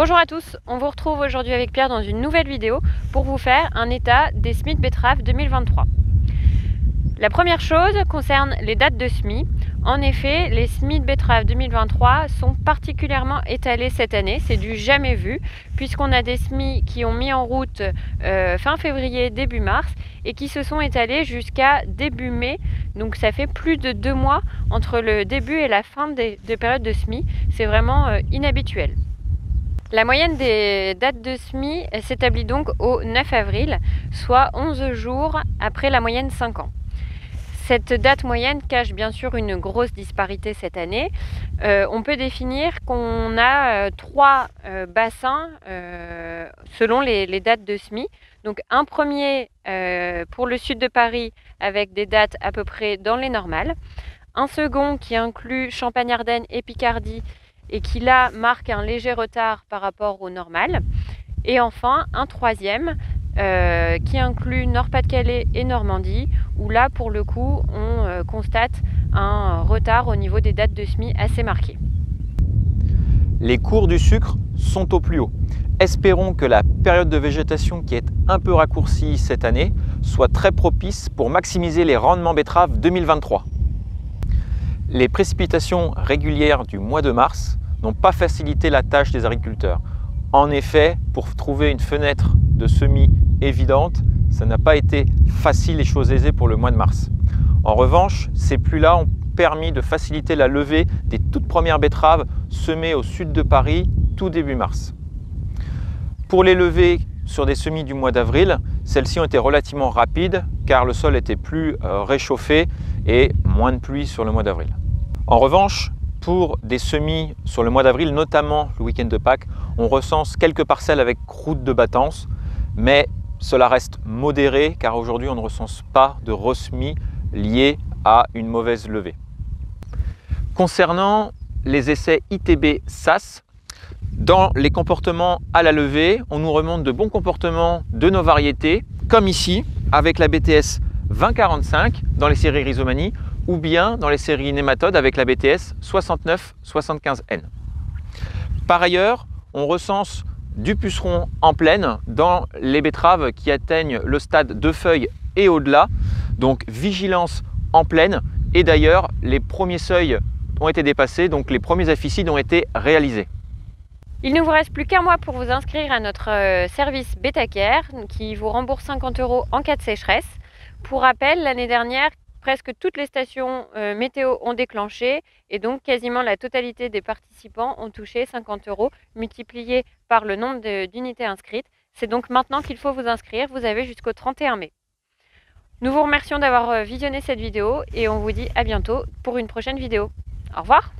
Bonjour à tous, on vous retrouve aujourd'hui avec Pierre dans une nouvelle vidéo pour vous faire un état des semis de betterave 2023. La première chose concerne les dates de semis. En effet, les semis de betterave 2023 sont particulièrement étalés cette année, c'est du jamais vu, puisqu'on a des semis qui ont mis en route fin février, début mars, et qui se sont étalés jusqu'à début mai. Donc ça fait plus de 2 mois entre le début et la fin de période de semis. C'est vraiment inhabituel. La moyenne des dates de semis s'établit donc au 9 avril, soit 11 jours après la moyenne 5 ans. Cette date moyenne cache bien sûr une grosse disparité cette année. On peut définir qu'on a 3 bassins selon les dates de semis. Donc un premier pour le sud de Paris avec des dates à peu près dans les normales. Un second qui inclut Champagne-Ardenne et Picardie et qui là marque un léger retard par rapport au normal. Et enfin un troisième qui inclut Nord-Pas-de-Calais et Normandie, où là pour le coup on constate un retard au niveau des dates de semis assez marqué. Les cours du sucre sont au plus haut. Espérons que la période de végétation qui est un peu raccourcie cette année soit très propice pour maximiser les rendements betteraves 2023. Les précipitations régulières du mois de mars n'ont pas facilité la tâche des agriculteurs. En effet, pour trouver une fenêtre de semis évidente, ça n'a pas été facile et chose aisée pour le mois de mars. En revanche, ces pluies-là ont permis de faciliter la levée des toutes premières betteraves semées au sud de Paris tout début mars. Pour les levées sur des semis du mois d'avril, celles-ci ont été relativement rapides car le sol était plus réchauffé et moins de pluie sur le mois d'avril. En revanche, pour des semis sur le mois d'avril, notamment le week-end de Pâques, on recense quelques parcelles avec croûte de battance, mais cela reste modéré car aujourd'hui on ne recense pas de resemis liés à une mauvaise levée. Concernant les essais ITB-SAS, dans les comportements à la levée, on nous remonte de bons comportements de nos variétés, comme ici avec la BTS 2045 dans les séries Rhizomanie ou bien dans les séries nématodes avec la BTS 6975N. Par ailleurs, on recense du puceron en plaine dans les betteraves qui atteignent le stade de feuilles et au-delà, donc vigilance en plaine. Et d'ailleurs, les premiers seuils ont été dépassés, donc les premiers aphysides ont été réalisés. Il ne vous reste plus qu'un mois pour vous inscrire à notre service Betacare qui vous rembourse 50 € en cas de sécheresse. Pour rappel, l'année dernière, presque toutes les stations météo ont déclenché et donc quasiment la totalité des participants ont touché 50 € multiplié par le nombre d'unités inscrites. C'est donc maintenant qu'il faut vous inscrire, vous avez jusqu'au 31 mai. Nous vous remercions d'avoir visionné cette vidéo et on vous dit à bientôt pour une prochaine vidéo. Au revoir!